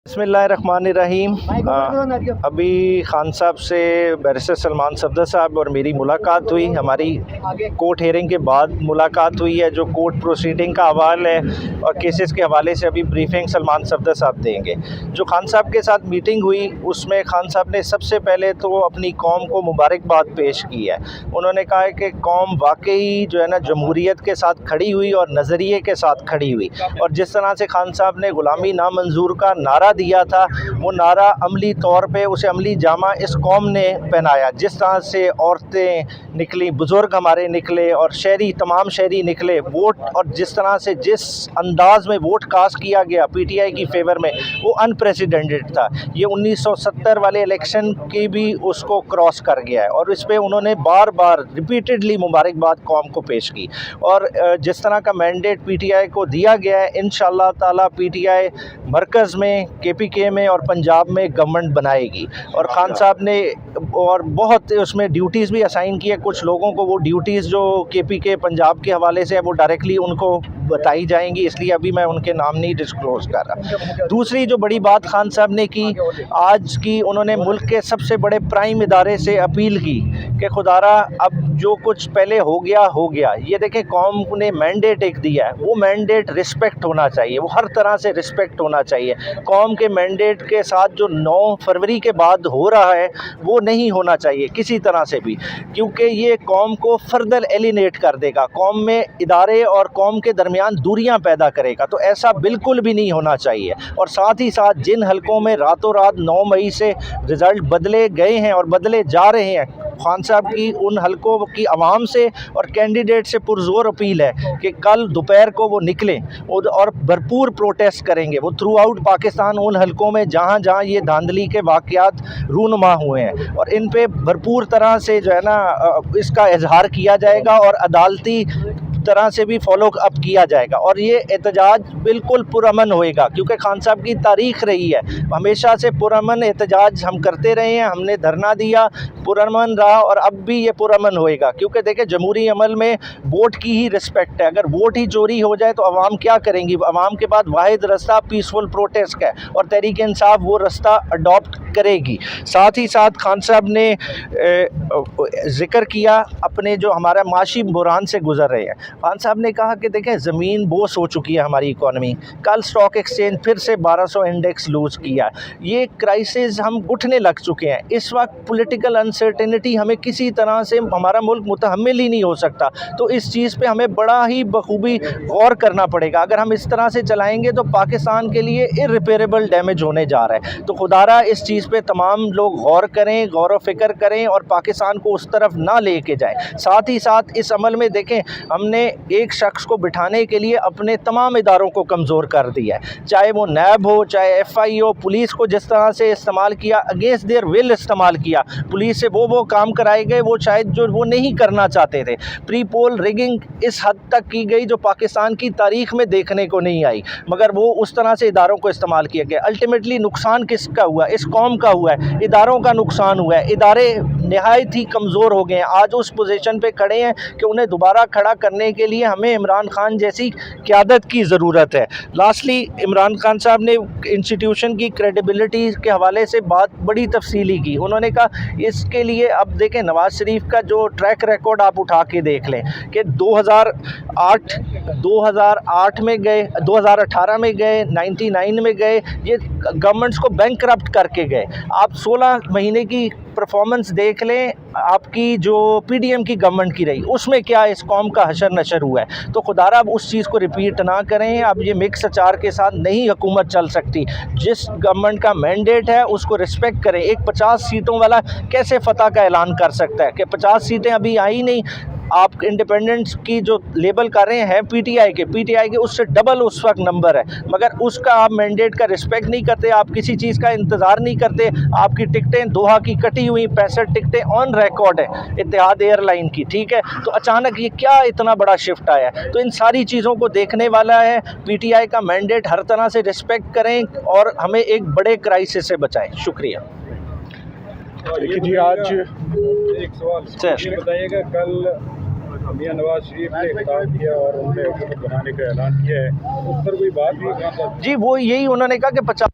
बिस्मिल्लाहिर्रहमानिर्रहीम। अभी खान साहब से बैरिस्टर सलमान सफदर साहब और मेरी मुलाकात हुई। हमारी कोर्ट हेयरिंग के बाद मुलाकात हुई है। जो कोर्ट प्रोसीडिंग का हवाल है और केसेस के हवाले से अभी ब्रीफिंग सलमान सफदर साहब देंगे। जो खान साहब के साथ मीटिंग हुई उसमें खान साहब ने सबसे पहले तो अपनी कौम को मुबारकबाद पेश की है। उन्होंने कहा है कि कौम वाकई जो है ना जमहूरियत के साथ खड़ी हुई और नज़रिए के साथ खड़ी हुई, और जिस तरह से खान साहब ने ग़ुलामी नामंजूर का नारा दिया था वो नारा अमली तौर पे उसे अमली जामा इस कौम ने पहनाया। जिस तरह से औरतें निकली, बुज़ुर्ग हमारे निकले और शहरी, तमाम शहरी निकले वोट, और जिस तरह से जिस अंदाज में वोट कास्ट किया गया पीटीआई की फेवर में वो अनप्रेसिडेंटेड था। ये 1970 वाले इलेक्शन की भी उसको क्रॉस कर गया है और इस पर उन्होंने बार बार रिपीटेडली मुबारकबाद कौम को पेश की। और जिस तरह का मैंडेट पीटीआई को दिया गया है इंशाअल्लाह ताला पीटीआई मरकज़ में, केपीके में और पंजाब में गवर्नमेंट बनाएगी। और खान साहब ने और बहुत उसमें ड्यूटीज़ भी असाइन की है कुछ लोगों को। वो ड्यूटीज़ जो केपीके पंजाब के हवाले से है वो डायरेक्टली उनको बताई जाएंगी, इसलिए अभी मैं उनके नाम नहीं डिस्क्लोज कर रहा। दूसरी जो बड़ी बात खान साहब ने की आज की, उन्होंने मुल्क के सबसे बड़े प्राइम इदारे से अपील की कि खुदारा अब जो कुछ पहले हो गया। ये देखें कौम ने मैंडेट एक दिया है, वो मैंडेट रिस्पेक्ट होना चाहिए, वो हर तरह से रिस्पेक्ट होना चाहिए। कौम के मैंडेट के साथ जो 9 फरवरी के बाद हो रहा है वो नहीं होना चाहिए किसी तरह से भी, क्योंकि ये कौम को फर्दर एलिनेट कर देगा, कौम में इदारे और कौम के दरमियान दूरियां पैदा करेगा। तो ऐसा बिल्कुल भी नहीं होना चाहिए। और साथ ही साथ जिन हलकों में रातों रात 9 मई से रिज़ल्ट बदले गए हैं और बदले जा रहे हैं, खान साहब की उन हलकों की आवाम से और कैंडिडेट से पुरजोर अपील है कि कल दोपहर को वो निकलें और भरपूर प्रोटेस्ट करेंगे। वो थ्रू आउट पाकिस्तान उन हलकों में जहाँ जहाँ ये धांधली के वाक़यात रूनुमा हुए हैं, और इन पे भरपूर तरह से जो है ना इसका इजहार किया जाएगा और अदालती तरह से भी फॉलो अप किया जाएगा। और ये एहतजाज बिल्कुल पुरअमन होएगा, क्योंकि खान साहब की तारीख़ रही है हमेशा से पुरअमन एहतजाज हम करते रहे हैं। हमने धरना दिया, पुरअमन रहा और अब भी ये पुरअमन होएगा, क्योंकि देखें जमहूरी अमल में वोट की ही रिस्पेक्ट है। अगर वोट ही चोरी हो जाए तो अवाम क्या करेंगी? अवाम के बाद वाहिद रास्ता पीसफुल प्रोटेस्ट का है और तहरीक इंसाफ वो रास्ता अडॉप्ट करेगी। साथ ही साथ खान साहब ने ज़िक्र किया अपने जो हमारा माशी बुरान से गुजर रहे हैं। खान साहब ने कहा कि देखें ज़मीन बोस हो चुकी है हमारी इकॉनमी, कल स्टॉक एक्सचेंज फिर से 1200 इंडेक्स लूज़ किया। ये क्राइसिस हम उठने लग चुके हैं। इस वक्त पॉलिटिकल अनसर्टेनिटी हमें किसी तरह से, हमारा मुल्क मुतहम्मिल ही नहीं हो सकता। तो इस चीज़ पे हमें बड़ा ही बखूबी गौर करना पड़ेगा। अगर हम इस तरह से चलाएँगे तो पाकिस्तान के लिए इर्रिपेरेबल डैमेज होने जा रहा है। तो खुदारा इस चीज़ पे तमाम लोग गौर करें, गौर व फिक्र करें और पाकिस्तान को उस तरफ ना लेके जाएं। साथ ही साथ इस अमल में देखें हमने एक शख्स को बिठाने के लिए अपने तमाम इदारों को कमज़ोर कर दिया है, चाहे वो नैब हो, चाहे FI हो। पुलिस को जिस तरह से इस्तेमाल किया, अगेंस्ट देयर विल इस्तेमाल किया। पुलिस से वो काम कराए गए वो शायद जो वो नहीं करना चाहते थे। प्री पोल रिगिंग इस हद तक की गई जो पाकिस्तान की तारीख़ में देखने को नहीं आई, मगर वो उस तरह से इदारों को इस्तेमाल किया गया। अल्टीमेटली नुकसान किसका हुआ? इस कौम का हुआ है, इदारों का नुकसान हुआ है। इदारे नहायत ही कमज़ोर हो गए हैं, आज उस पोजीशन पे खड़े हैं कि उन्हें दोबारा खड़ा करने के लिए हमें इमरान खान जैसी क़यादत की ज़रूरत है। लास्टली इमरान खान साहब ने इंस्टीट्यूशन की क्रेडिबिलिटी के हवाले से बात बड़ी तफसीली की। उन्होंने कहा इसके लिए अब देखें नवाज़ शरीफ का जो ट्रैक रिकॉर्ड आप उठा के देख लें कि 2008 में गए, 2018 में गए, 99 में गए, ये गवर्नमेंट्स को बैंकरप्ट करके गए। आप 16 महीने की परफॉर्मेंस देख लें आपकी जो PDM की गवर्नमेंट की रही, उसमें क्या इस कौम का हशर नशर हुआ है। तो खुदारा अब उस चीज़ को रिपीट ना करें। अब ये मिक्स अचार के साथ नहीं हुकूमत चल सकती। जिस गवर्नमेंट का मैंडेट है उसको रिस्पेक्ट करें। एक 50 सीटों वाला कैसे फतह का ऐलान कर सकता है कि 50 सीटें अभी आई नहीं? आप इंडिपेंडेंस की जो लेबल कर रहे हैं PTI के उससे डबल उस वक्त नंबर है, मगर उसका आप मैंडेट का रिस्पेक्ट नहीं करते, आप किसी चीज़ का इंतज़ार नहीं करते। आपकी टिकटें दोहा की कटी हुई 65 टिकटें ऑन रिकॉर्ड है इत्तेहाद एयरलाइन की, ठीक है। तो अचानक ये क्या इतना बड़ा शिफ्ट आया? तो इन सारी चीज़ों को देखने वाला है। PTI का मैंडेट हर तरह से रिस्पेक्ट करें और हमें एक बड़े क्राइसिस से बचाएं। शुक्रिया। देखिए जी, आज एक सवाल बताइएगा, कल मियां नवाज शरीफ ने खिताब किया और उन्होंने हुकूमत बनाने का ऐलान किया है, उस पर कोई बात नहीं? जी वो यही उन्होंने कहा कि 50